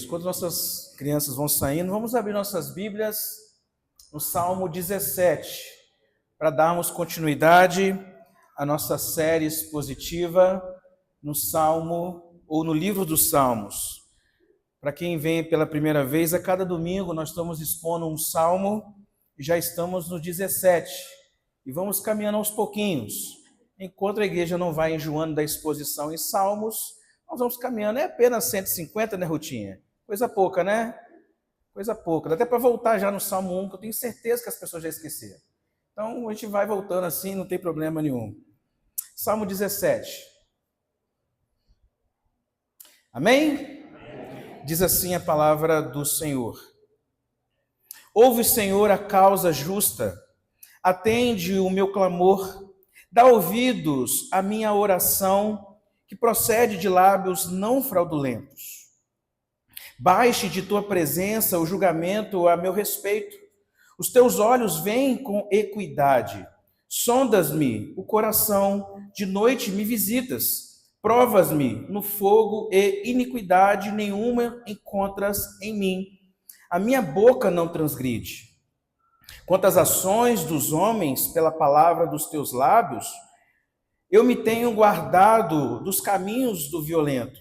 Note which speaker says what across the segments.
Speaker 1: Quando nossas crianças vão saindo, vamos abrir nossas Bíblias no Salmo 17, para darmos continuidade à nossa série expositiva no Salmo ou no livro dos Salmos. Para quem vem pela primeira vez, a cada domingo nós estamos expondo um salmo e já estamos no 17. E vamos caminhando aos pouquinhos. Enquanto a igreja não vai enjoando da exposição em salmos, nós vamos caminhando. É apenas 150, né, Rutinha? Coisa pouca, né? Coisa pouca. Dá até para voltar já no Salmo 1, que eu tenho certeza que as pessoas já esqueceram. Então, a gente vai voltando assim, não tem problema nenhum. Salmo 17. Amém? Diz assim a palavra do Senhor. Ouve, Senhor, a causa justa, atende o meu clamor, dá ouvidos à minha oração, que procede de lábios não fraudulentos. Baixe de tua presença o julgamento a meu respeito. Os teus olhos veem com equidade. Sondas-me o coração, de noite me visitas. Provas-me no fogo e iniquidade nenhuma encontras em mim. A minha boca não transgride. Quanto às ações dos homens pela palavra dos teus lábios, eu me tenho guardado dos caminhos do violento.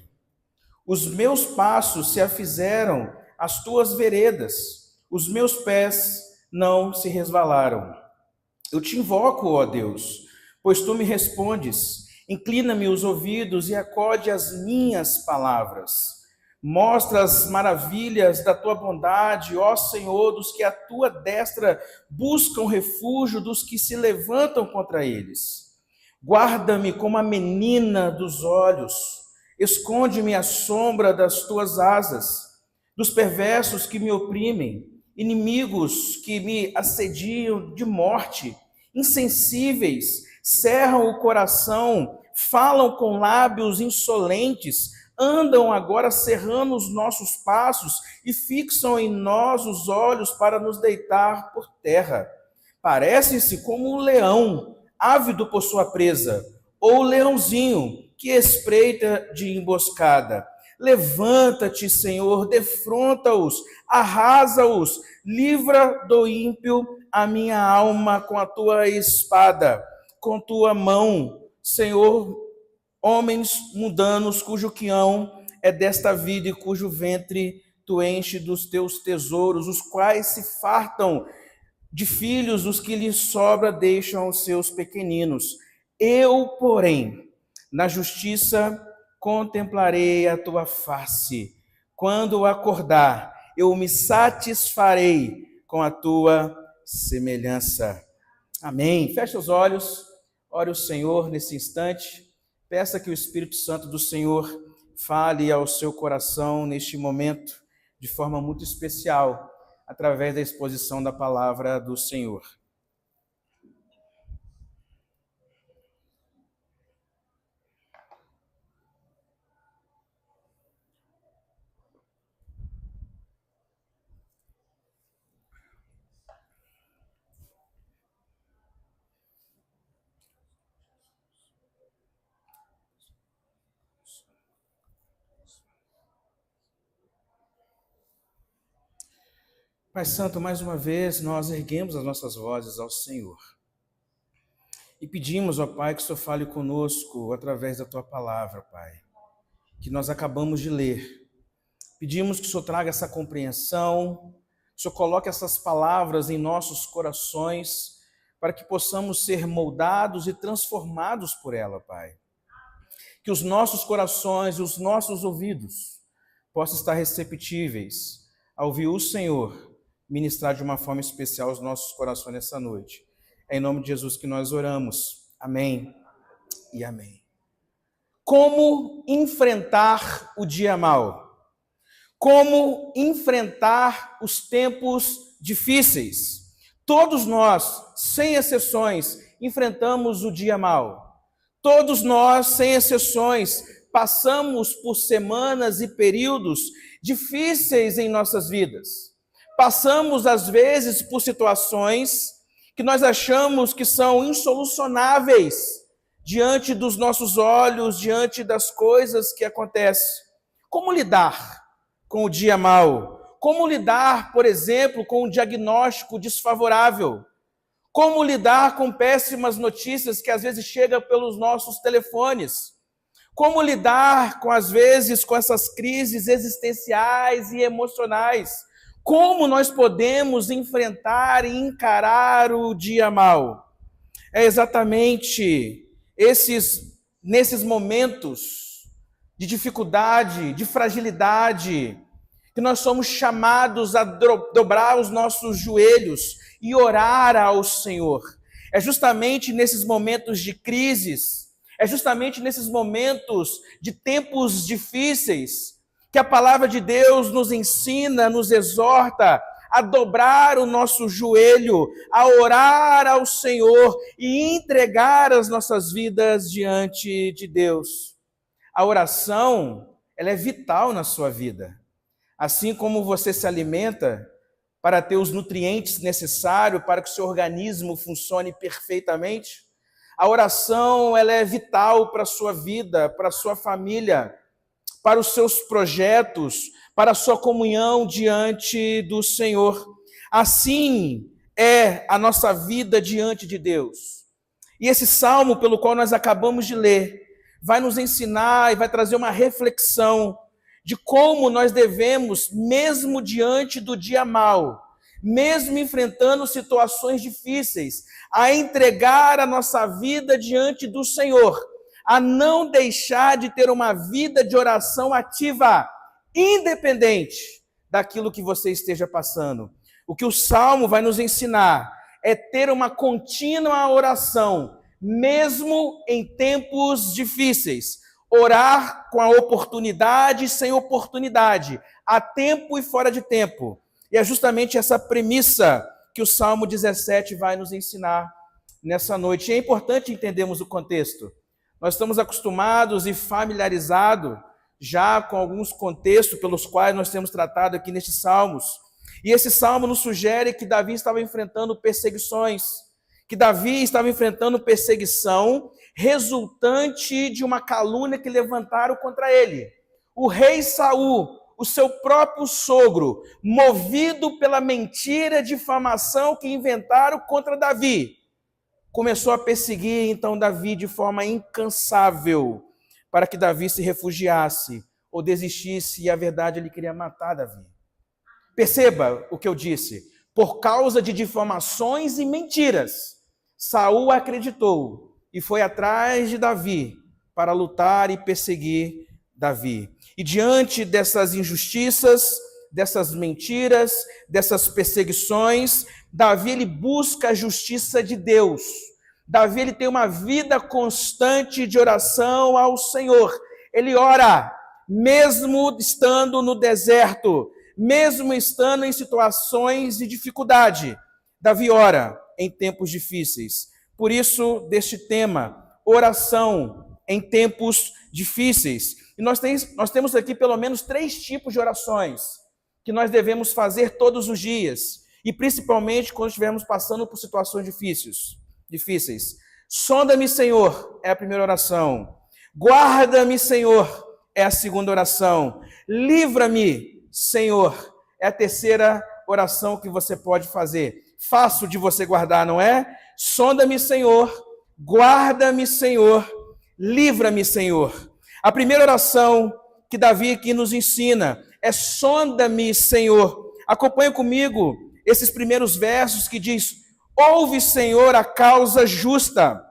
Speaker 1: Os meus passos se afizeram às tuas veredas, os meus pés não se resvalaram. Eu te invoco, ó Deus, pois tu me respondes. Inclina-me os ouvidos e acode as minhas palavras. Mostra as maravilhas da tua bondade, ó Senhor, dos que a tua destra buscam refúgio, dos que se levantam contra eles. Guarda-me como a menina dos olhos. Esconde-me à sombra das tuas asas, dos perversos que me oprimem, inimigos que me assediam de morte, insensíveis, cerram o coração, falam com lábios insolentes, andam agora cerrando os nossos passos e fixam em nós os olhos para nos deitar por terra. Parecem-se como um leão, ávido por sua presa, ou leãozinho que espreita de emboscada. Levanta-te, Senhor, defronta-os, arrasa-os, livra do ímpio a minha alma com a tua espada, com tua mão, Senhor. Homens mundanos cujo quião é desta vida e cujo ventre tu enche dos teus tesouros, os quais se fartam de filhos, os que lhes sobra deixam os seus pequeninos. Eu, porém, na justiça contemplarei a tua face. Quando acordar, eu me satisfarei com a tua semelhança. Amém. Feche os olhos, ore o Senhor nesse instante. Peça que o Espírito Santo do Senhor fale ao seu coração neste momento, de forma muito especial, através da exposição da palavra do Senhor. Pai Santo, mais uma vez nós erguemos as nossas vozes ao Senhor e pedimos, ó Pai, que o Senhor fale conosco através da Tua palavra, Pai, que nós acabamos de ler. Pedimos que o Senhor traga essa compreensão, que o Senhor coloque essas palavras em nossos corações, para que possamos ser moldados e transformados por ela, Pai. Que os nossos corações e os nossos ouvidos possam estar receptíveis a ouvir o Senhor ministrar de uma forma especial os nossos corações nessa noite. É em nome de Jesus que nós oramos. Amém e amém. Como enfrentar o dia mau? Como enfrentar os tempos difíceis? Todos nós, sem exceções, enfrentamos o dia mau. Todos nós, sem exceções, passamos por semanas e períodos difíceis em nossas vidas. Passamos, às vezes, por situações que nós achamos que são insolucionáveis diante dos nossos olhos, diante das coisas que acontecem. Como lidar com o dia mau? Como lidar, por exemplo, com um diagnóstico desfavorável? Como lidar com péssimas notícias que às vezes chegam pelos nossos telefones? Como lidar, às vezes, com essas crises existenciais e emocionais? Como nós podemos enfrentar e encarar o dia mau? É exatamente nesses momentos de dificuldade, de fragilidade, que nós somos chamados a dobrar os nossos joelhos e orar ao Senhor. É justamente nesses momentos de crises, é justamente nesses momentos de tempos difíceis que a palavra de Deus nos ensina, nos exorta a dobrar o nosso joelho, a orar ao Senhor e entregar as nossas vidas diante de Deus. A oração, ela é vital na sua vida. Assim como você se alimenta para ter os nutrientes necessários para que o seu organismo funcione perfeitamente, a oração, ela é vital para a sua vida, para a sua família, para os seus projetos, para a sua comunhão diante do Senhor. Assim é a nossa vida diante de Deus. E esse salmo pelo qual nós acabamos de ler vai nos ensinar e vai trazer uma reflexão de como nós devemos, mesmo diante do dia mau, mesmo enfrentando situações difíceis, a entregar a nossa vida diante do Senhor, a não deixar de ter uma vida de oração ativa, independente daquilo que você esteja passando. O que o Salmo vai nos ensinar é ter uma contínua oração, mesmo em tempos difíceis. Orar com a oportunidade e sem oportunidade, a tempo e fora de tempo. E é justamente essa premissa que o Salmo 17 vai nos ensinar nessa noite. E é importante entendermos o contexto. Nós estamos acostumados e familiarizados já com alguns contextos pelos quais nós temos tratado aqui nestes salmos. E esse salmo nos sugere que Davi estava enfrentando perseguições, que Davi estava enfrentando perseguição resultante de uma calúnia que levantaram contra ele. O rei Saul, o seu próprio sogro, movido pela mentira e difamação que inventaram contra Davi, começou a perseguir então Davi de forma incansável, para que Davi se refugiasse ou desistisse, e a verdade ele queria matar Davi. Perceba o que eu disse. Por causa de difamações e mentiras, Saul acreditou e foi atrás de Davi para lutar e perseguir Davi. E diante dessas injustiças, dessas mentiras, dessas perseguições, Davi ele busca a justiça de Deus. Davi ele tem uma vida constante de oração ao Senhor. Ele ora, mesmo estando no deserto, mesmo estando em situações de dificuldade. Davi ora em tempos difíceis. Por isso, deste tema, oração em tempos difíceis. E nós temos aqui pelo menos 3 tipos de orações que nós devemos fazer todos os dias, e principalmente quando estivermos passando por situações difíceis. Sonda-me, Senhor, é a primeira oração. Guarda-me, Senhor, é a segunda oração. Livra-me, Senhor, é a terceira oração que você pode fazer. Fácil de você guardar, não é? Sonda-me, Senhor, guarda-me, Senhor, livra-me, Senhor. A primeira oração que Davi aqui nos ensina é sonda-me, Senhor. Acompanhe comigo esses primeiros versos que diz: ouve, Senhor, a causa justa,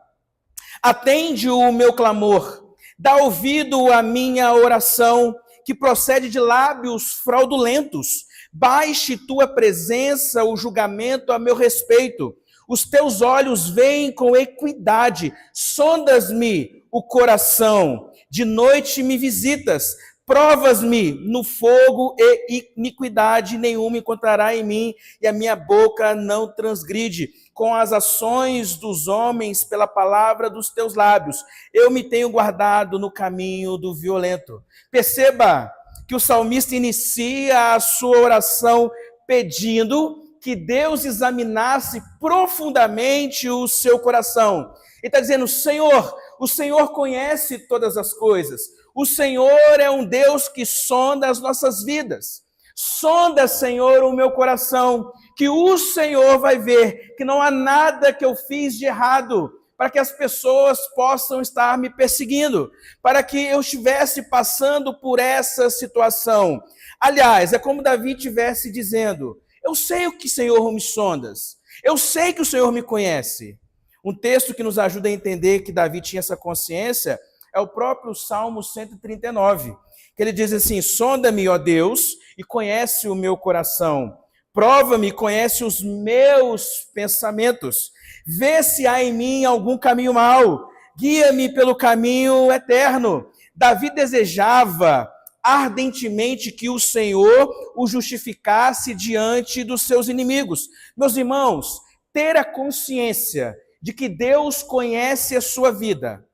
Speaker 1: atende o meu clamor, dá ouvido à minha oração, que procede de lábios fraudulentos. Baixe tua presença o julgamento a meu respeito. Os teus olhos veem com equidade. Sondas-me o coração. De noite me visitas. Provas-me no fogo e iniquidade nenhuma encontrará em mim, e a minha boca não transgride. Com as ações dos homens, pela palavra dos teus lábios, eu me tenho guardado no caminho do violento. Perceba que o salmista inicia a sua oração pedindo que Deus examinasse profundamente o seu coração. Ele está dizendo: Senhor, o Senhor conhece todas as coisas. O Senhor é um Deus que sonda as nossas vidas. Sonda, Senhor, o meu coração, que o Senhor vai ver que não há nada que eu fiz de errado, para que as pessoas possam estar me perseguindo, para que eu estivesse passando por essa situação. Aliás, é como Davi estivesse dizendo: eu sei o que, Senhor, me sondas, eu sei que o Senhor me conhece. Um texto que nos ajuda a entender que Davi tinha essa consciência é o próprio Salmo 139, que ele diz assim: sonda-me, ó Deus, e conhece o meu coração, prova-me, conhece os meus pensamentos, vê se há em mim algum caminho mau, guia-me pelo caminho eterno. Davi desejava ardentemente que o Senhor o justificasse diante dos seus inimigos. Meus irmãos, ter a consciência de que Deus conhece a sua vida,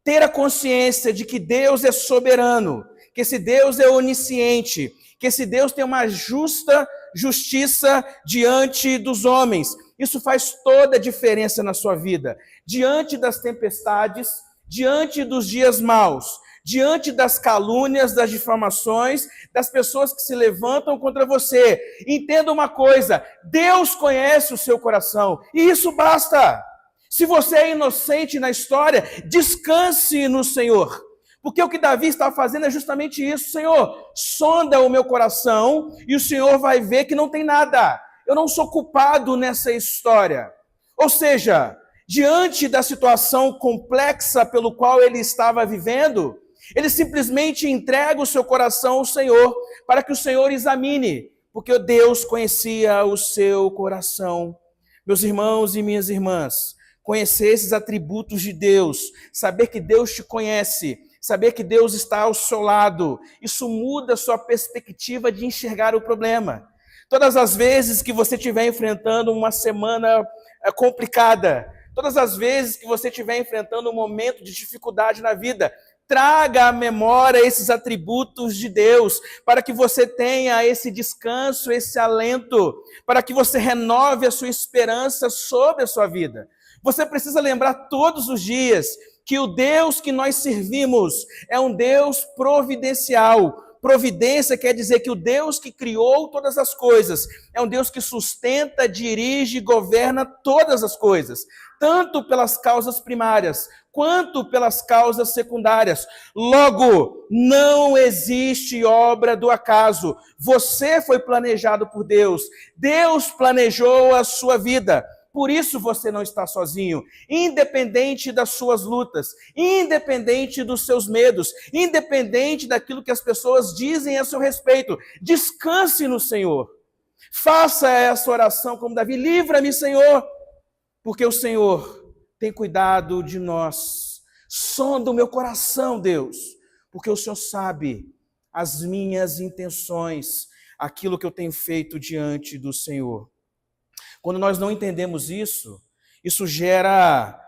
Speaker 1: ter a consciência de que Deus é soberano, que esse Deus é onisciente, que esse Deus tem uma justa justiça diante dos homens. Isso faz toda a diferença na sua vida. Diante das tempestades, diante dos dias maus, diante das calúnias, das difamações, das pessoas que se levantam contra você. Entenda uma coisa: Deus conhece o seu coração, e isso basta. Se você é inocente na história, descanse no Senhor. Porque o que Davi está fazendo é justamente isso: Senhor, sonda o meu coração, e o Senhor vai ver que não tem nada. Eu não sou culpado nessa história. Ou seja, diante da situação complexa pelo qual ele estava vivendo, ele simplesmente entrega o seu coração ao Senhor, para que o Senhor examine, porque Deus conhecia o seu coração. Meus irmãos e minhas irmãs, conhecer esses atributos de Deus, saber que Deus te conhece, saber que Deus está ao seu lado, isso muda a sua perspectiva de enxergar o problema. Todas as vezes que você estiver enfrentando uma semana complicada, todas as vezes que você estiver enfrentando um momento de dificuldade na vida, traga à memória esses atributos de Deus, para que você tenha esse descanso, esse alento, para que você renove a sua esperança sobre a sua vida. Você precisa lembrar todos os dias que o Deus que nós servimos é um Deus providencial. Providência quer dizer que o Deus que criou todas as coisas é um Deus que sustenta, dirige e governa todas as coisas, tanto pelas causas primárias quanto pelas causas secundárias. Logo, não existe obra do acaso. Você foi planejado por Deus. Deus planejou a sua vida. Por isso você não está sozinho, independente das suas lutas, independente dos seus medos, independente daquilo que as pessoas dizem a seu respeito. Descanse no Senhor. Faça essa oração como Davi: livra-me, Senhor, porque o Senhor tem cuidado de nós. Sonda o meu coração, Deus, porque o Senhor sabe as minhas intenções, aquilo que eu tenho feito diante do Senhor. Quando nós não entendemos isso, isso gera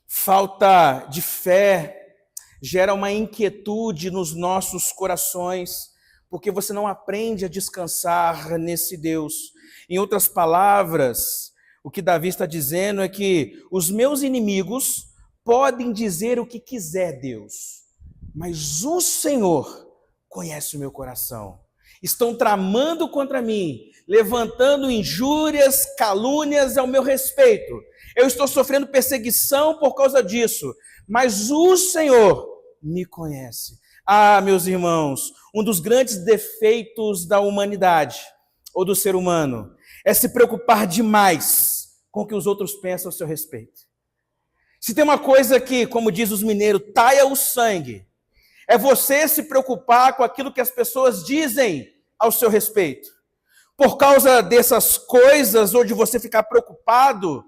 Speaker 1: falta de fé, gera uma inquietude nos nossos corações, porque você não aprende a descansar nesse Deus. Em outras palavras, o que Davi está dizendo é que os meus inimigos podem dizer o que quiser, Deus, mas o Senhor conhece o meu coração. Estão tramando contra mim, levantando injúrias, calúnias ao meu respeito. Eu estou sofrendo perseguição por causa disso, mas o Senhor me conhece. Ah, meus irmãos, um dos grandes defeitos da humanidade, ou do ser humano, é se preocupar demais com o que os outros pensam a seu respeito. Se tem uma coisa que, como diz os mineiros, taia o sangue, é você se preocupar com aquilo que as pessoas dizem ao seu respeito. Por causa dessas coisas, ou de você ficar preocupado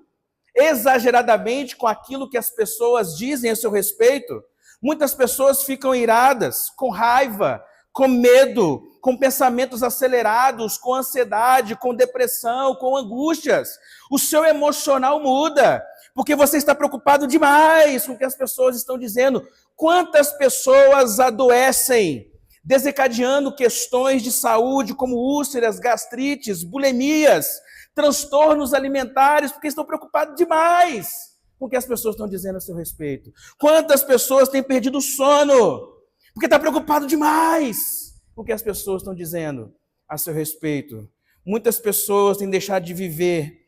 Speaker 1: exageradamente com aquilo que as pessoas dizem a seu respeito, muitas pessoas ficam iradas, com raiva, com medo, com pensamentos acelerados, com ansiedade, com depressão, com angústias. O seu emocional muda, porque você está preocupado demais com o que as pessoas estão dizendo. Quantas pessoas adoecem, desencadeando questões de saúde como úlceras, gastrites, bulimias, transtornos alimentares, porque estão preocupados demais com o que as pessoas estão dizendo a seu respeito. Quantas pessoas têm perdido o sono, Porque está preocupado demais com o que as pessoas estão dizendo a seu respeito. Muitas pessoas têm deixado de viver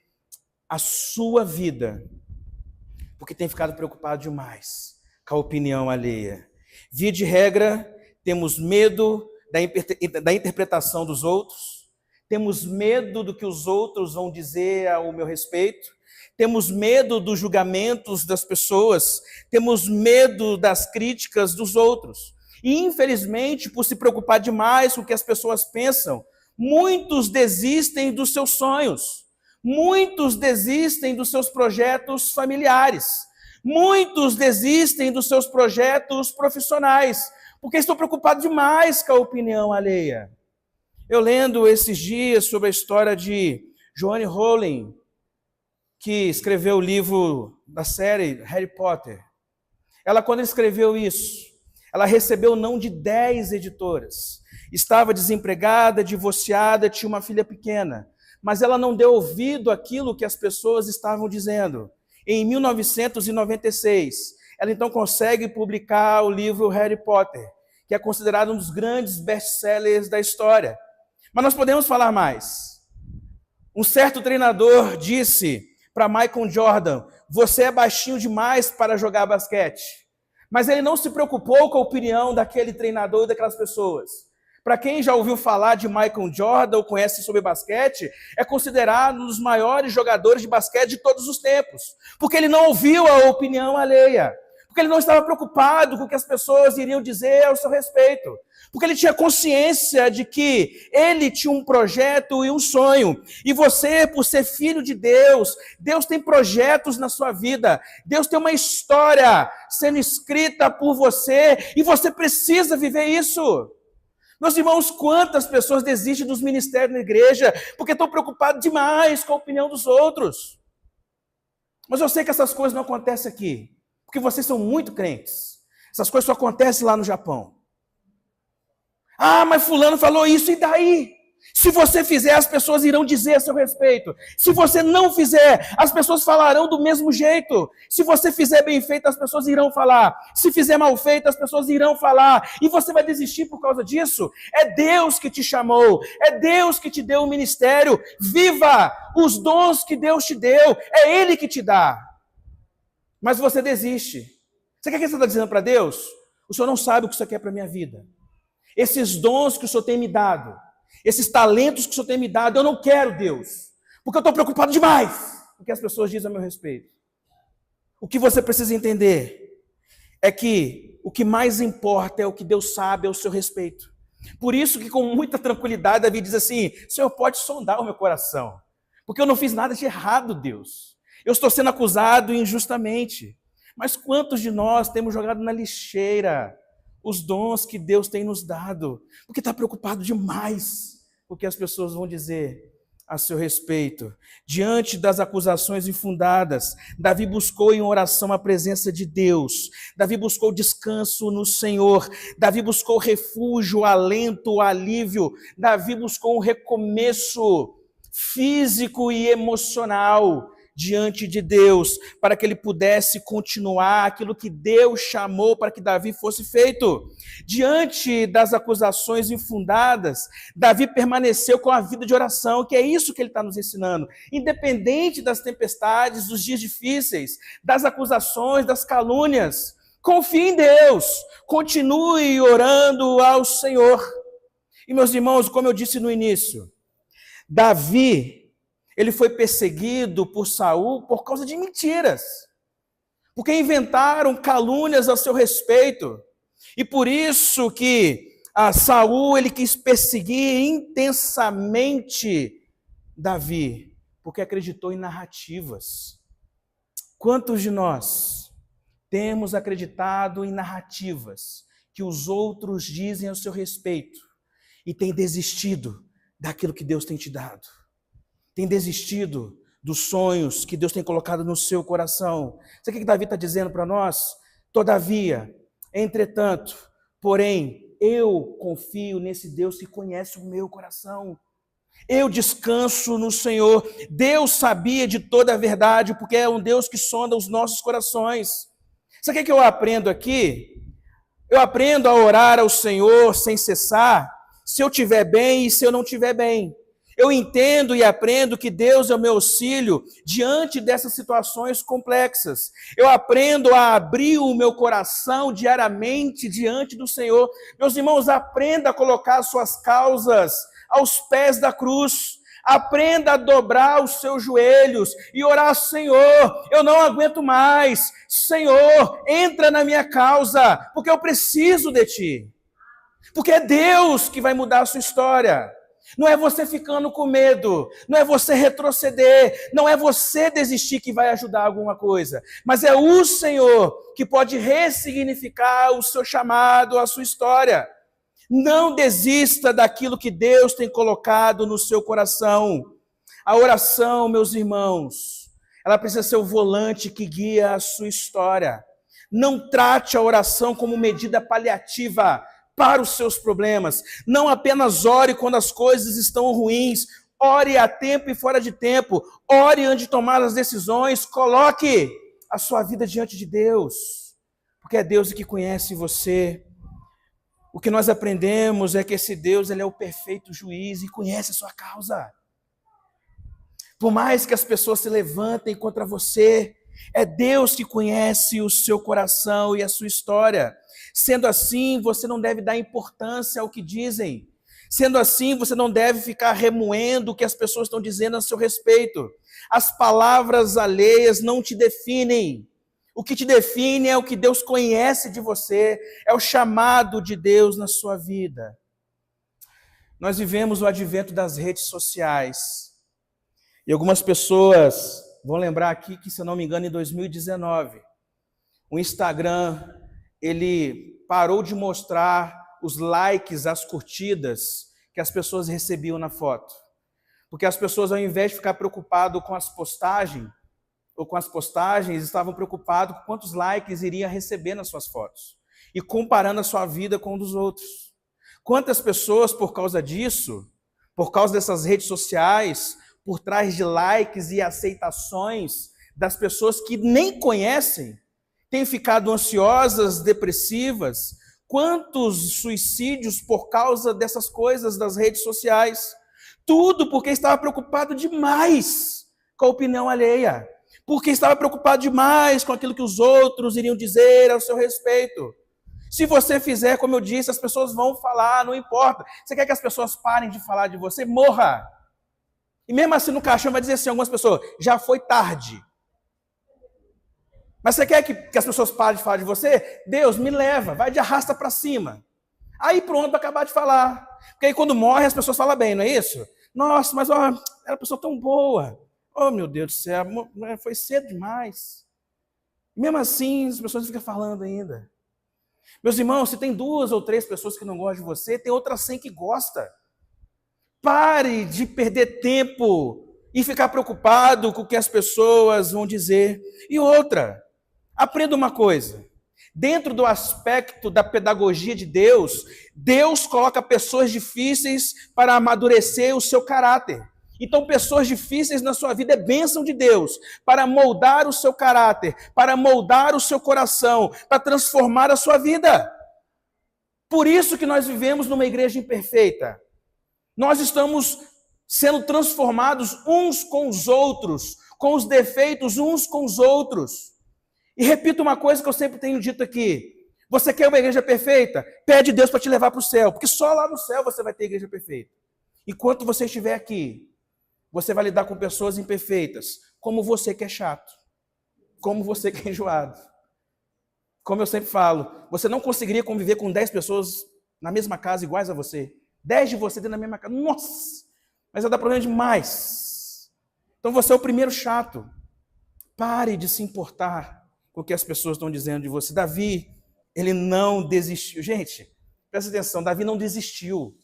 Speaker 1: a sua vida porque têm ficado preocupado demais com a opinião alheia. Via de regra, temos medo da interpretação dos outros, temos medo do que os outros vão dizer ao meu respeito, temos medo dos julgamentos das pessoas, temos medo das críticas dos outros. E, infelizmente, por se preocupar demais com o que as pessoas pensam, muitos desistem dos seus sonhos, muitos desistem dos seus projetos familiares, muitos desistem dos seus projetos profissionais, porque estão preocupados demais com a opinião alheia. Eu lendo esses dias sobre a história de Joanne Rowling, que escreveu o livro da série Harry Potter. Ela, quando escreveu isso, ela recebeu o não de 10 editoras. Estava desempregada, divorciada, tinha uma filha pequena. Mas ela não deu ouvido àquilo que as pessoas estavam dizendo. Em 1996, ela então consegue publicar o livro Harry Potter, que é considerado um dos grandes best-sellers da história. Mas nós podemos falar mais. Um certo treinador disse para Michael Jordan: você é baixinho demais para jogar basquete. Mas ele não se preocupou com a opinião daquele treinador e daquelas pessoas. Para quem já ouviu falar de Michael Jordan ou conhece sobre basquete, é considerado um dos maiores jogadores de basquete de todos os tempos, porque ele não ouviu a opinião alheia, porque ele não estava preocupado com o que as pessoas iriam dizer ao seu respeito, porque ele tinha consciência de que ele tinha um projeto e um sonho, e você, por ser filho de Deus, Deus tem projetos na sua vida, Deus tem uma história sendo escrita por você, e você precisa viver isso. Meus irmãos, quantas pessoas desistem dos ministérios na igreja porque estão preocupados demais com a opinião dos outros. Mas eu sei que essas coisas não acontecem aqui, porque vocês são muito crentes. Essas coisas só acontecem lá no Japão. Ah, mas fulano falou isso, e daí? Se você fizer, as pessoas irão dizer a seu respeito. Se você não fizer, as pessoas falarão do mesmo jeito. Se você fizer bem feito, as pessoas irão falar. Se fizer mal feito, as pessoas irão falar. E você vai desistir por causa disso? É Deus que te chamou. É Deus que te deu o ministério. Viva os dons que Deus te deu. É Ele que te dá. Mas você desiste. Você quer que você está dizendo para Deus? O Senhor não sabe o que o Senhor quer para a minha vida. Esses dons que o Senhor tem me dado, esses talentos que o Senhor tem me dado, eu não quero, Deus, porque eu estou preocupado demais com o que as pessoas dizem a meu respeito. O que você precisa entender é que o que mais importa é o que Deus sabe ao seu respeito. Por isso que com muita tranquilidade Davi diz assim: Senhor, pode sondar o meu coração, porque eu não fiz nada de errado, Deus. Eu estou sendo acusado injustamente. Mas quantos de nós temos jogado na lixeira os dons que Deus tem nos dado, porque está preocupado demais com o que as pessoas vão dizer a seu respeito? Diante das acusações infundadas, Davi buscou em oração a presença de Deus, Davi buscou descanso no Senhor, Davi buscou refúgio, alento, alívio, Davi buscou um recomeço físico e emocional diante de Deus, para que ele pudesse continuar aquilo que Deus chamou para que Davi fosse feito. Diante das acusações infundadas, Davi permaneceu com a vida de oração, que é isso que ele está nos ensinando. Independente das tempestades, dos dias difíceis, das acusações, das calúnias, confie em Deus, continue orando ao Senhor. E meus irmãos, como eu disse no início, Davi, ele foi perseguido por Saul por causa de mentiras, porque inventaram calúnias a seu respeito, e por isso que Saul ele quis perseguir intensamente Davi, porque acreditou em narrativas. Quantos de nós temos acreditado em narrativas que os outros dizem a seu respeito e tem desistido daquilo que Deus tem te dado? Tem desistido dos sonhos que Deus tem colocado no seu coração? Sabe o que Davi está dizendo para nós? Todavia, entretanto, porém, eu confio nesse Deus que conhece o meu coração. Eu descanso no Senhor. Deus sabia de toda a verdade, porque é um Deus que sonda os nossos corações. Sabe o que eu aprendo aqui? Eu aprendo a orar ao Senhor sem cessar, se eu estiver bem e se eu não estiver bem. Eu entendo e aprendo que Deus é o meu auxílio diante dessas situações complexas. Eu aprendo a abrir o meu coração diariamente diante do Senhor. Meus irmãos, aprenda a colocar suas causas aos pés da cruz. Aprenda a dobrar os seus joelhos e orar: Senhor, eu não aguento mais. Senhor, entra na minha causa, porque eu preciso de Ti. Porque é Deus que vai mudar a sua história. Não é você ficando com medo, não é você retroceder, não é você desistir que vai ajudar alguma coisa, mas é o Senhor que pode ressignificar o seu chamado, a sua história. Não desista daquilo que Deus tem colocado no seu coração. A oração, meus irmãos, ela precisa ser o volante que guia a sua história. Não trate a oração como medida paliativa para os seus problemas. Não apenas ore quando as coisas estão ruins. Ore a tempo e fora de tempo. Ore antes de tomar as decisões. Coloque a sua vida diante de Deus, porque é Deus que conhece você. O que nós aprendemos é que esse Deus, ele é o perfeito juiz e conhece a sua causa. Por mais que as pessoas se levantem contra você, é Deus que conhece o seu coração e a sua história. Sendo assim, você não deve dar importância ao que dizem. Sendo assim, você não deve ficar remoendo o que as pessoas estão dizendo a seu respeito. As palavras alheias não te definem. O que te define é o que Deus conhece de você, é o chamado de Deus na sua vida. Nós vivemos o advento das redes sociais. E algumas pessoas vão lembrar aqui que, se eu não me engano, em 2019, o Instagram, ele parou de mostrar os likes, as curtidas que as pessoas recebiam na foto. Porque as pessoas, ao invés de ficar preocupado com as postagens, estavam preocupados com quantos likes iria receber nas suas fotos. E comparando a sua vida com a dos outros. Quantas pessoas, por causa disso, por causa dessas redes sociais, por trás de likes e aceitações das pessoas que nem conhecem, têm ficado ansiosas, depressivas. Quantos suicídios por causa dessas coisas das redes sociais? Tudo porque estava preocupado demais com a opinião alheia. Porque estava preocupado demais com aquilo que os outros iriam dizer ao seu respeito. Se você fizer, como eu disse, as pessoas vão falar, não importa. Você quer que as pessoas parem de falar de você? Morra! E mesmo assim no caixão vai dizer assim, algumas pessoas, já foi tarde. Mas você quer que as pessoas parem de falar de você? Deus, me leva, vai de arrasta para cima. Aí pronto, vai acabar de falar. Porque aí quando morre as pessoas falam bem, não é isso? Nossa, mas ó, era uma pessoa tão boa. Oh, meu Deus do céu, foi cedo demais. Mesmo assim, as pessoas ficam falando ainda. Meus irmãos, se tem 2 ou 3 pessoas que não gostam de você, tem outras 100 que gostam. Pare de perder tempo e ficar preocupado com o que as pessoas vão dizer. E outra, aprenda uma coisa. Dentro do aspecto da pedagogia de Deus, Deus coloca pessoas difíceis para amadurecer o seu caráter. Então, pessoas difíceis na sua vida é bênção de Deus, para moldar o seu caráter, para moldar o seu coração, para transformar a sua vida. Por isso que nós vivemos numa igreja imperfeita. Nós estamos sendo transformados uns com os outros, com os defeitos uns com os outros. E repito uma coisa que eu sempre tenho dito aqui. Você quer uma igreja perfeita? Pede Deus para te levar para o céu, porque só lá no céu você vai ter igreja perfeita. Enquanto você estiver aqui, você vai lidar com pessoas imperfeitas, como você que é chato, como você que é enjoado. Como eu sempre falo, você não conseguiria conviver com 10 pessoas na mesma casa iguais a você. 10 de você dentro da mesma casa. Nossa! Mas vai dar problema demais. Então você é o primeiro chato. Pare de se importar com o que as pessoas estão dizendo de você. Davi, ele não desistiu. Gente, presta atenção, Davi não desistiu.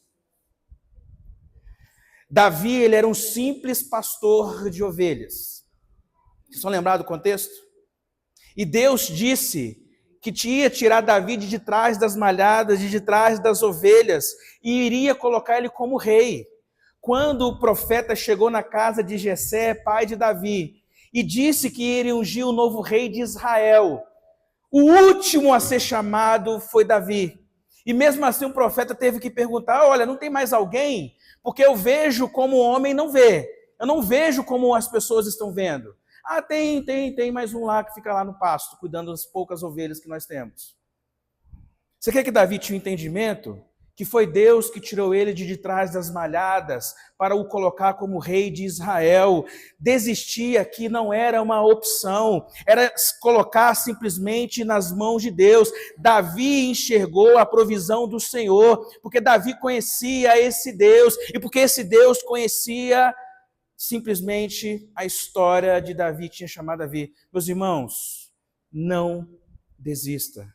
Speaker 1: Davi, ele era um simples pastor de ovelhas. Vocês estão lembrados do contexto? E Deus disse que ia tirar Davi de trás das malhadas, de trás das ovelhas, e iria colocar ele como rei. Quando o profeta chegou na casa de Jessé, pai de Davi, e disse que iria ungir o novo rei de Israel, O último a ser chamado foi Davi. E mesmo assim o profeta teve que perguntar: olha, não tem mais alguém? Porque eu vejo como o homem não vê. Eu não vejo como as pessoas estão vendo. Ah, tem mais um lá que fica lá no pasto, cuidando das poucas ovelhas que nós temos. Você quer que Davi tinha um entendimento? Que foi Deus que tirou ele de trás das malhadas para o colocar como rei de Israel. Desistir aqui não era uma opção, era colocar simplesmente nas mãos de Deus. Davi enxergou a provisão do Senhor, porque Davi conhecia esse Deus, e porque esse Deus conhecia simplesmente a história de Davi, tinha chamado Davi. Meus irmãos, não desista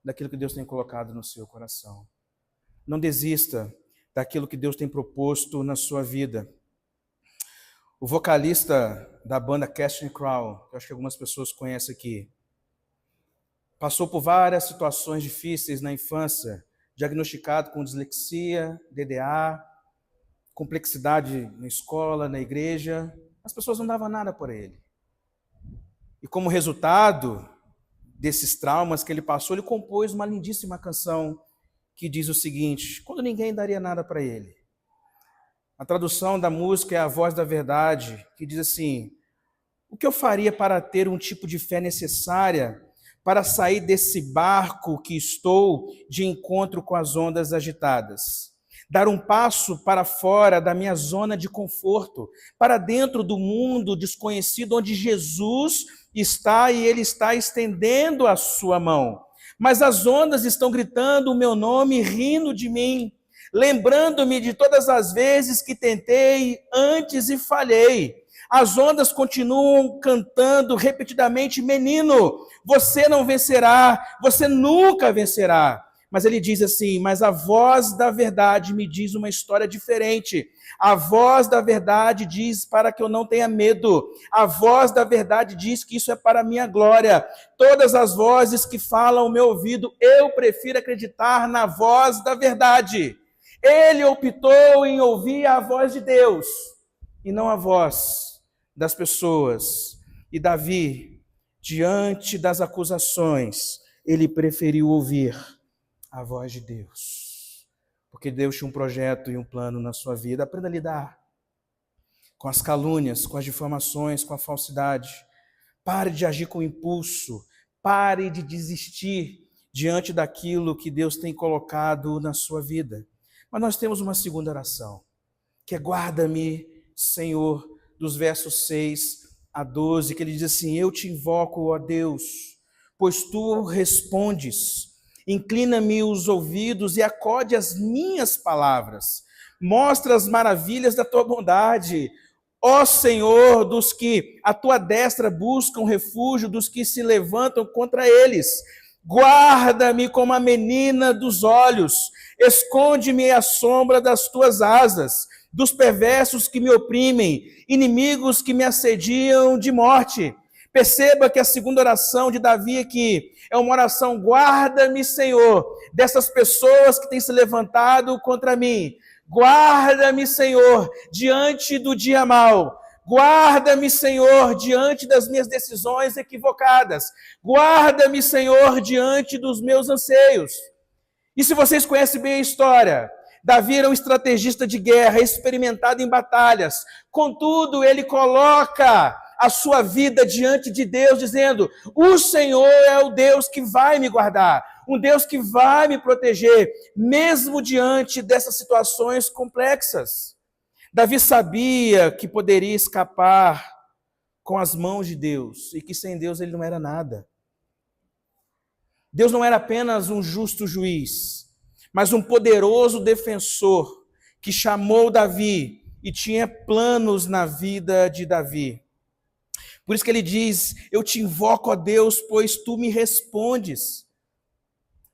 Speaker 1: daquilo que Deus tem colocado no seu coração. Não desista daquilo que Deus tem proposto na sua vida. O vocalista da banda Casting Crown, que eu acho que algumas pessoas conhecem aqui, passou por várias situações difíceis na infância, diagnosticado com dislexia, DDA, complexidade na escola, na igreja. As pessoas não davam nada por ele. E como resultado desses traumas que ele passou, ele compôs uma lindíssima canção que diz o seguinte: quando ninguém daria nada para ele. A tradução da música é A Voz da Verdade, que diz assim: o que eu faria para ter um tipo de fé necessária para sair desse barco que estou de encontro com as ondas agitadas? Dar um passo para fora da minha zona de conforto, para dentro do mundo desconhecido onde Jesus está e Ele está estendendo a sua mão. Mas as ondas estão gritando o meu nome, rindo de mim, lembrando-me de todas as vezes que tentei antes e falhei. As ondas continuam cantando repetidamente: menino, você não vencerá, você nunca vencerá. Mas ele diz assim: mas a voz da verdade me diz uma história diferente. A voz da verdade diz para que eu não tenha medo. A voz da verdade diz que isso é para a minha glória. Todas as vozes que falam ao meu ouvido, eu prefiro acreditar na voz da verdade. Ele optou em ouvir a voz de Deus e não a voz das pessoas. E Davi, diante das acusações, ele preferiu ouvir a voz de Deus. Porque Deus tinha um projeto e um plano na sua vida. Aprenda a lidar com as calúnias, com as difamações, com a falsidade. Pare de agir com impulso. Pare de desistir diante daquilo que Deus tem colocado na sua vida. Mas nós temos uma segunda oração, que é: guarda-me, Senhor, dos versos 6 a 12, que ele diz assim: eu te invoco, ó Deus, pois tu respondes. Inclina-me os ouvidos e acode as minhas palavras. Mostra as maravilhas da tua bondade, ó Senhor, dos que a tua destra buscam refúgio, dos que se levantam contra eles. Guarda-me como a menina dos olhos, esconde-me à sombra das tuas asas, dos perversos que me oprimem, inimigos que me assediam de morte. Perceba que a segunda oração de Davi aqui é uma oração: guarda-me, Senhor, dessas pessoas que têm se levantado contra mim. Guarda-me, Senhor, diante do dia mau. Guarda-me, Senhor, diante das minhas decisões equivocadas. Guarda-me, Senhor, diante dos meus anseios. E se vocês conhecem bem a história, Davi era um estrategista de guerra, experimentado em batalhas. Contudo, ele coloca a sua vida diante de Deus, dizendo: o Senhor é o Deus que vai me guardar, um Deus que vai me proteger, mesmo diante dessas situações complexas. Davi sabia que poderia escapar com as mãos de Deus e que sem Deus ele não era nada. Deus não era apenas um justo juiz, mas um poderoso defensor que chamou Davi e tinha planos na vida de Davi. Por isso que ele diz: eu te invoco, ó Deus, pois tu me respondes.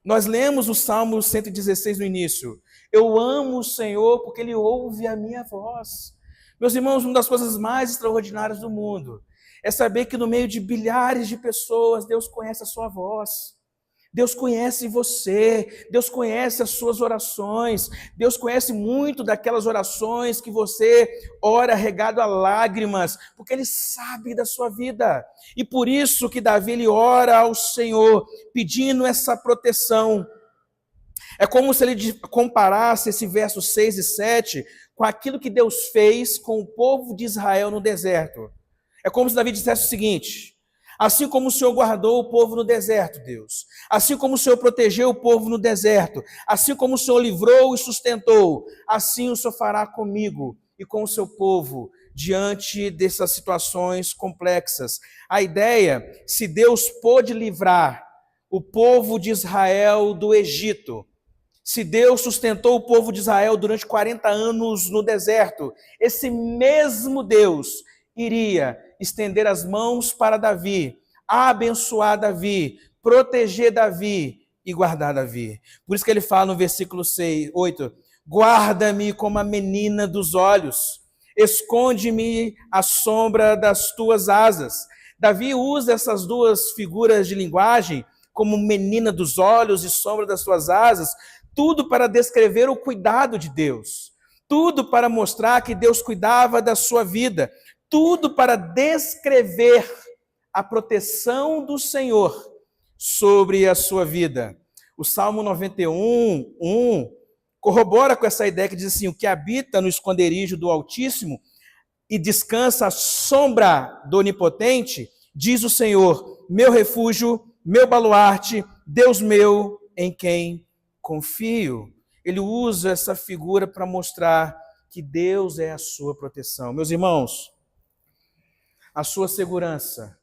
Speaker 1: Nós lemos o Salmo 116 no início: eu amo o Senhor porque Ele ouve a minha voz. Meus irmãos, uma das coisas mais extraordinárias do mundo é saber que no meio de bilhares de pessoas, Deus conhece a sua voz. Deus conhece você, Deus conhece as suas orações, Deus conhece muito daquelas orações que você ora regado a lágrimas, porque Ele sabe da sua vida. E por isso que Davi ele ora ao Senhor, pedindo essa proteção. É como se ele comparasse esse verso 6 e 7 com aquilo que Deus fez com o povo de Israel no deserto. É como se Davi dissesse o seguinte: assim como o Senhor guardou o povo no deserto, Deus, assim como o Senhor protegeu o povo no deserto, assim como o Senhor livrou e sustentou, assim o Senhor fará comigo e com o seu povo diante dessas situações complexas. A ideia, se Deus pôde livrar o povo de Israel do Egito, se Deus sustentou o povo de Israel durante 40 anos no deserto, esse mesmo Deus iria estender as mãos para Davi, abençoar Davi, proteger Davi e guardar Davi. Por isso que ele fala no versículo 8, guarda-me como a menina dos olhos, esconde-me à sombra das tuas asas. Davi usa essas duas figuras de linguagem, como menina dos olhos e sombra das tuas asas, tudo para descrever o cuidado de Deus, tudo para mostrar que Deus cuidava da sua vida, tudo para descrever a proteção do Senhor sobre a sua vida. O Salmo 91, 1, corrobora com essa ideia que diz assim: o que habita no esconderijo do Altíssimo e descansa à sombra do Onipotente, diz o Senhor, meu refúgio, meu baluarte, Deus meu, em quem confio. Ele usa essa figura para mostrar que Deus é a sua proteção. Meus irmãos, a sua segurança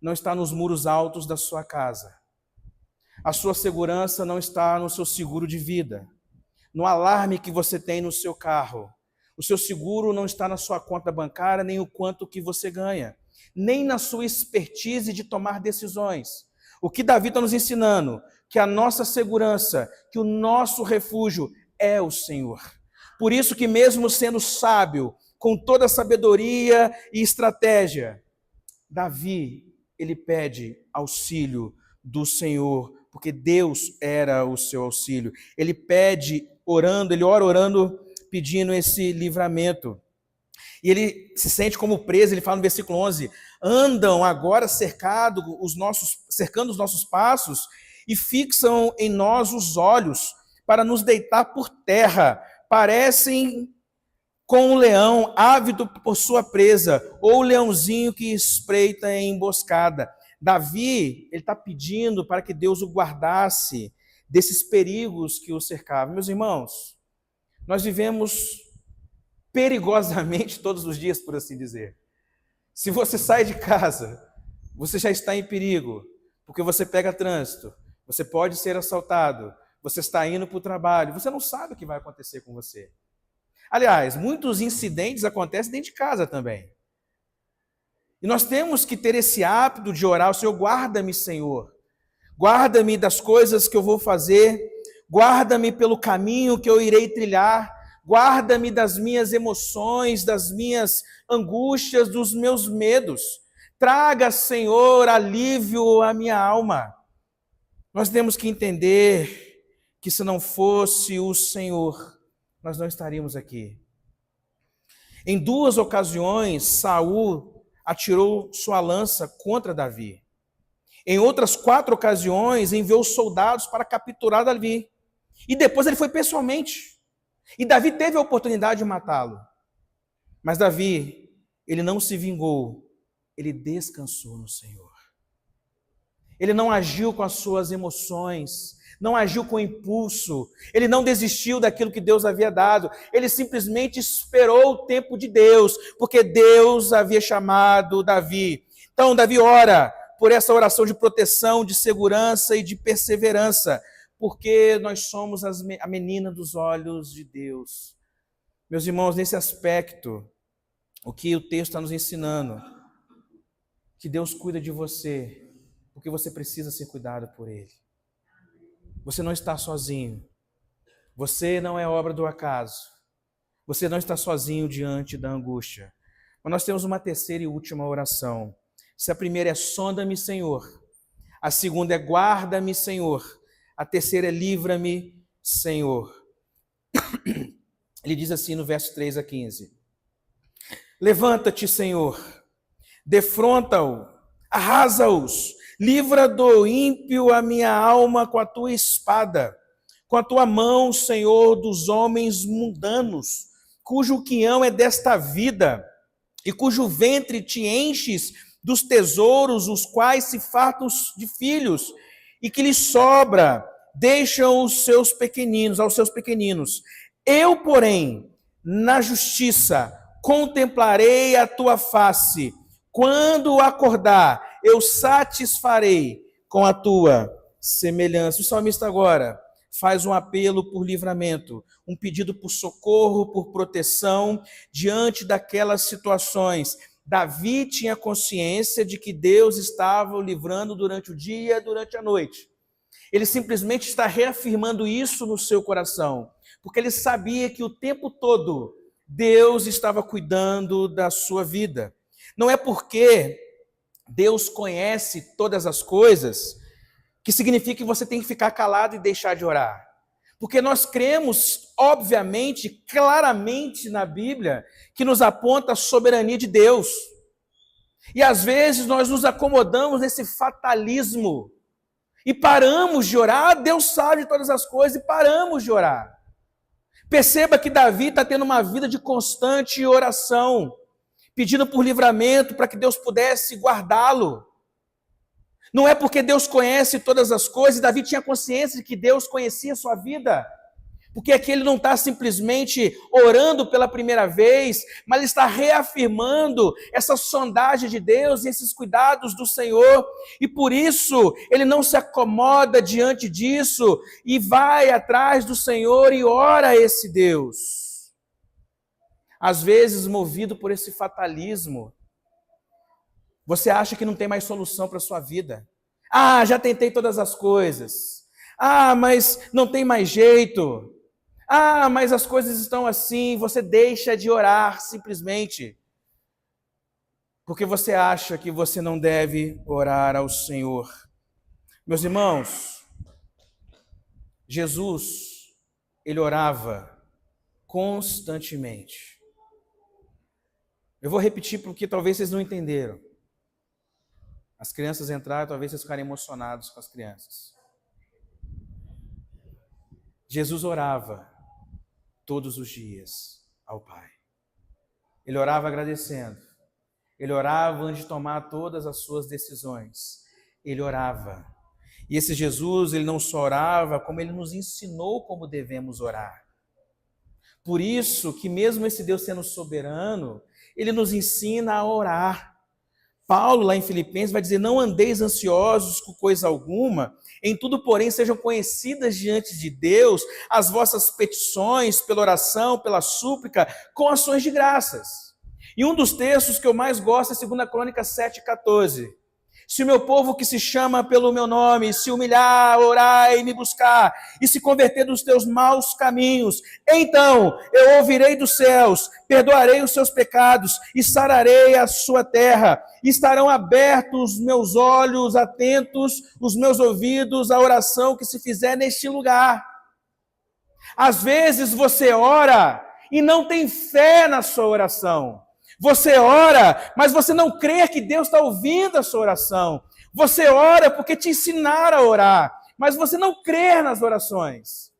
Speaker 1: não está nos muros altos da sua casa. A sua segurança não está no seu seguro de vida, no alarme que você tem no seu carro. O seu seguro não está na sua conta bancária, nem o quanto que você ganha, nem na sua expertise de tomar decisões. O que Davi está nos ensinando? Que a nossa segurança, que o nosso refúgio é o Senhor. Por isso que mesmo sendo sábio, com toda a sabedoria e estratégia, Davi, ele pede auxílio do Senhor, porque Deus era o seu auxílio. Ele pede orando, ele ora orando, pedindo esse livramento. E ele se sente como preso, ele fala no versículo 11, andam agora cercando os nossos passos e fixam em nós os olhos para nos deitar por terra. Parecem com um leão ávido por sua presa, ou o leãozinho que espreita em emboscada. Davi, ele está pedindo para que Deus o guardasse desses perigos que o cercavam. Meus irmãos, nós vivemos perigosamente todos os dias, por assim dizer. Se você sai de casa, você já está em perigo, porque você pega trânsito, você pode ser assaltado, você está indo para o trabalho, você não sabe o que vai acontecer com você. Aliás, muitos incidentes acontecem dentro de casa também. E nós temos que ter esse hábito de orar: o Senhor, guarda-me, Senhor. Guarda-me das coisas que eu vou fazer, guarda-me pelo caminho que eu irei trilhar, guarda-me das minhas emoções, das minhas angústias, dos meus medos. Traga, Senhor, alívio à minha alma. Nós temos que entender que se não fosse o Senhor, nós não estaríamos aqui. Em 2 ocasiões, Saul atirou sua lança contra Davi. Em outras 4 ocasiões, enviou soldados para capturar Davi. E depois ele foi pessoalmente. E Davi teve a oportunidade de matá-lo. Mas Davi, ele não se vingou, ele descansou no Senhor. Ele não agiu com as suas emoções, não agiu com impulso, ele não desistiu daquilo que Deus havia dado, ele simplesmente esperou o tempo de Deus, porque Deus havia chamado Davi. Então Davi ora por essa oração de proteção, de segurança e de perseverança, porque nós somos a menina dos olhos de Deus. Meus irmãos, nesse aspecto, o que o texto está nos ensinando, que Deus cuida de você, porque você precisa ser cuidado por Ele. Você não está sozinho. Você não é obra do acaso. Você não está sozinho diante da angústia. Mas nós temos uma terceira e última oração. Se a primeira é: sonda-me, Senhor, A segunda é guarda-me, Senhor. A terceira é livra-me, Senhor. Ele diz assim no verso 3 a 15. Levanta-te, Senhor, defronta-o, arrasa-os, livra do ímpio a minha alma com a tua espada, com a tua mão, Senhor, dos homens mundanos, cujo quinhão é desta vida, e cujo ventre te enches dos tesouros, os quais se fartam de filhos, e que lhes sobra, deixam aos seus pequeninos. Eu, porém, na justiça, contemplarei a tua face. Quando acordar, eu satisfarei com a tua semelhança. O salmista agora faz um apelo por livramento, um pedido por socorro, por proteção diante daquelas situações. Davi tinha consciência de que Deus estava o livrando durante o dia, durante a noite. Ele simplesmente está reafirmando isso no seu coração, porque ele sabia que o tempo todo Deus estava cuidando da sua vida. Não é porque Deus conhece todas as coisas que significa que você tem que ficar calado e deixar de orar. Porque nós cremos, obviamente, claramente na Bíblia, que nos aponta a soberania de Deus. E às vezes nós nos acomodamos nesse fatalismo e paramos de orar. Deus sabe de todas as coisas e paramos de orar. Perceba que Davi está tendo uma vida de constante oração, pedindo por livramento para que Deus pudesse guardá-lo. Não é porque Deus conhece todas as coisas, Davi tinha consciência de que Deus conhecia a sua vida, porque aqui ele não está simplesmente orando pela primeira vez, mas ele está reafirmando essa sondagem de Deus e esses cuidados do Senhor, e por isso ele não se acomoda diante disso, e vai atrás do Senhor e ora a esse Deus. Às vezes, movido por esse fatalismo, você acha que não tem mais solução para a sua vida. Ah, já tentei todas as coisas. Ah, mas não tem mais jeito. Ah, mas as coisas estão assim. Você deixa de orar simplesmente porque você acha que você não deve orar ao Senhor. Meus irmãos, Jesus, ele orava constantemente. Eu vou repetir porque talvez vocês não entenderam. As crianças entraram, talvez vocês ficarem emocionados com as crianças. Jesus orava todos os dias ao Pai. Ele orava agradecendo. Ele orava antes de tomar todas as suas decisões. Ele orava. E esse Jesus, ele não só orava, como ele nos ensinou como devemos orar. Por isso que mesmo esse Deus sendo soberano, ele nos ensina a orar. Paulo, lá em Filipenses, vai dizer, não andeis ansiosos com coisa alguma, em tudo, porém, sejam conhecidas diante de Deus as vossas petições, pela oração, pela súplica, com ações de graças. E um dos textos que eu mais gosto é 2 Crônicas 7,14. Se o meu povo que se chama pelo meu nome se humilhar, orar e me buscar, e se converter dos teus maus caminhos, então eu ouvirei dos céus, perdoarei os seus pecados e sararei a sua terra. Estarão abertos os meus olhos, atentos os meus ouvidos à oração que se fizer neste lugar. Às vezes você ora e não tem fé na sua oração. Você ora, mas você não crê que Deus está ouvindo a sua oração. Você ora porque te ensinaram a orar, mas você não crê nas orações.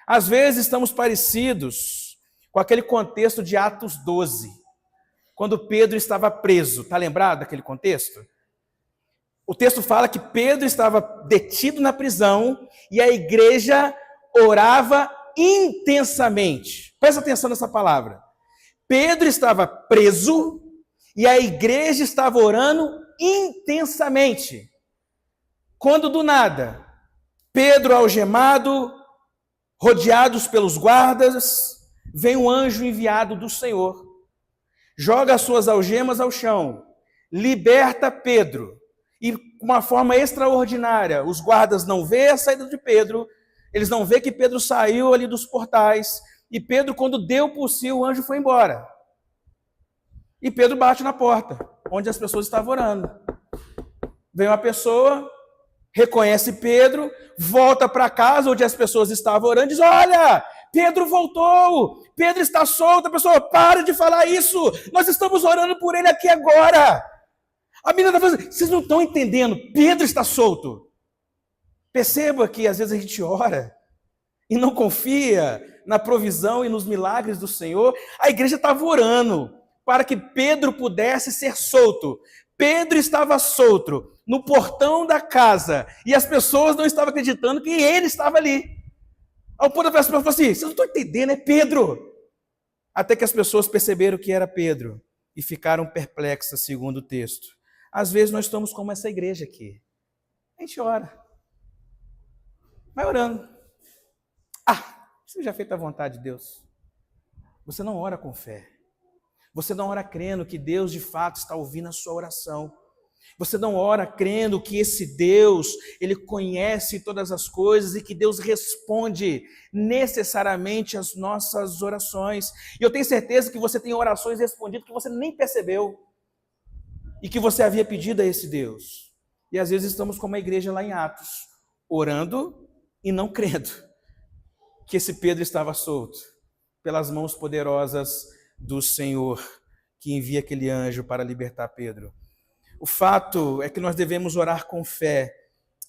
Speaker 1: Às vezes estamos parecidos com aquele contexto de Atos 12, quando Pedro estava preso. Está lembrado daquele contexto? O texto fala que Pedro estava detido na prisão e a igreja orava intensamente. Presta atenção nessa palavra. Pedro estava preso e a igreja estava orando intensamente. Quando do nada, Pedro algemado, rodeados pelos guardas, vem um anjo enviado do Senhor, joga as suas algemas ao chão, liberta Pedro, e de uma forma extraordinária, os guardas não vê a saída de Pedro, eles não vê que Pedro saiu ali dos portais, e Pedro, quando deu por si, o anjo foi embora. E Pedro bate na porta, onde as pessoas estavam orando. Vem uma pessoa, reconhece Pedro, volta para casa onde as pessoas estavam orando e diz: olha, Pedro voltou, Pedro está solto. A pessoa: para de falar isso, nós estamos orando por ele aqui agora. A menina está falando: vocês não estão entendendo, Pedro está solto. Perceba que às vezes a gente ora e não confia na provisão e nos milagres do Senhor. A igreja estava orando para que Pedro pudesse ser solto. Pedro estava solto no portão da casa e as pessoas não estavam acreditando que ele estava ali. Ao ponto das pessoas falaram assim: vocês não estão entendendo, é Pedro. Até que as pessoas perceberam que era Pedro e ficaram perplexas, segundo o texto. Às vezes nós estamos como essa igreja aqui. A gente ora. Vai orando. Você já fez a vontade de Deus. Você não ora com fé. Você não ora crendo que Deus de fato está ouvindo a sua oração. Você não ora crendo que esse Deus, Ele conhece todas as coisas e que Deus responde necessariamente às nossas orações. E eu tenho certeza que você tem orações respondidas que você nem percebeu e que você havia pedido a esse Deus. E às vezes estamos como a igreja lá em Atos, orando e não crendo que esse Pedro estava solto pelas mãos poderosas do Senhor, que envia aquele anjo para libertar Pedro. O fato é que nós devemos orar com fé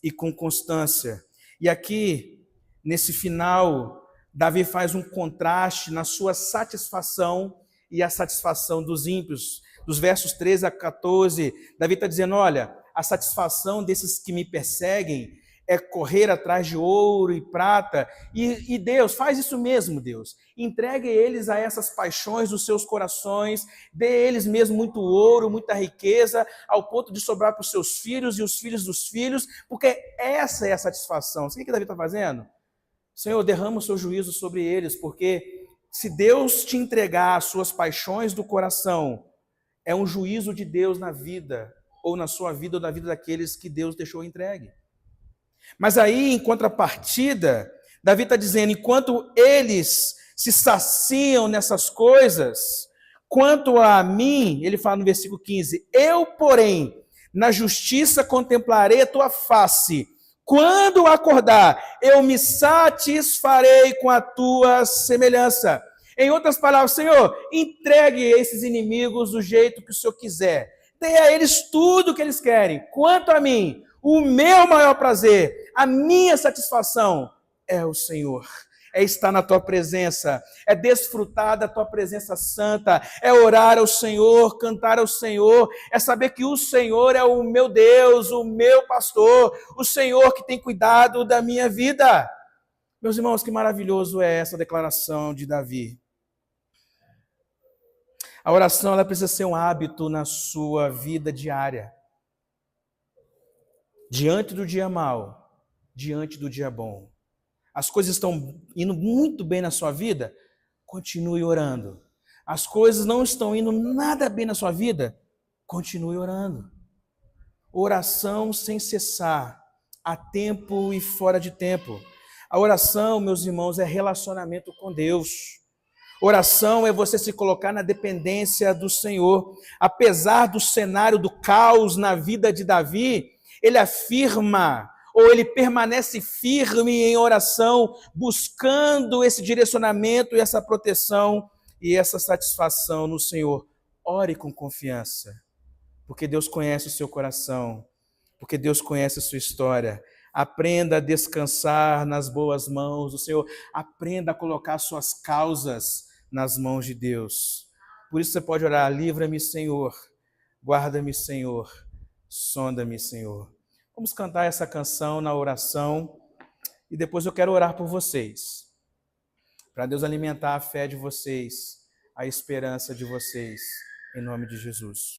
Speaker 1: e com constância. E aqui, nesse final, Davi faz um contraste na sua satisfação e a satisfação dos ímpios. Dos versos 13 a 14, Davi está dizendo: olha, a satisfação desses que me perseguem é correr atrás de ouro e prata, e Deus, faz isso mesmo, Deus. Entregue eles a essas paixões dos seus corações, dê eles mesmo muito ouro, muita riqueza, ao ponto de sobrar para os seus filhos e os filhos dos filhos, porque essa é a satisfação. Sabe o que Davi está fazendo? Senhor, derrama o seu juízo sobre eles, porque se Deus te entregar as suas paixões do coração, é um juízo de Deus na vida, ou na sua vida, ou na vida daqueles que Deus deixou entregue. Mas aí, em contrapartida, Davi está dizendo: enquanto eles se saciam nessas coisas, quanto a mim, ele fala no versículo 15, eu, porém, na justiça contemplarei a tua face. Quando acordar, eu me satisfarei com a tua semelhança. Em outras palavras, Senhor, entregue esses inimigos do jeito que o Senhor quiser. Dê a eles tudo o que eles querem. Quanto a mim, o meu maior prazer, a minha satisfação é o Senhor. É estar na tua presença, é desfrutar da tua presença santa, é orar ao Senhor, cantar ao Senhor, é saber que o Senhor é o meu Deus, o meu pastor, o Senhor que tem cuidado da minha vida. Meus irmãos, que maravilhoso é essa declaração de Davi. A oração, ela precisa ser um hábito na sua vida diária. Diante do dia mau, diante do dia bom. As coisas estão indo muito bem na sua vida? Continue orando. As coisas não estão indo nada bem na sua vida? Continue orando. Oração sem cessar, a tempo e fora de tempo. A oração, meus irmãos, é relacionamento com Deus. Oração é você se colocar na dependência do Senhor. Apesar do cenário do caos na vida de Davi, ele afirma, ou ele permanece firme em oração, buscando esse direcionamento e essa proteção e essa satisfação no Senhor. Ore com confiança, porque Deus conhece o seu coração, porque Deus conhece a sua história. Aprenda a descansar nas boas mãos do Senhor. Aprenda a colocar suas causas nas mãos de Deus. Por isso você pode orar: livra-me, Senhor, guarda-me, Senhor, sonda-me, Senhor. Vamos cantar essa canção na oração e depois eu quero orar por vocês, para Deus alimentar a fé de vocês, a esperança de vocês, em nome de Jesus.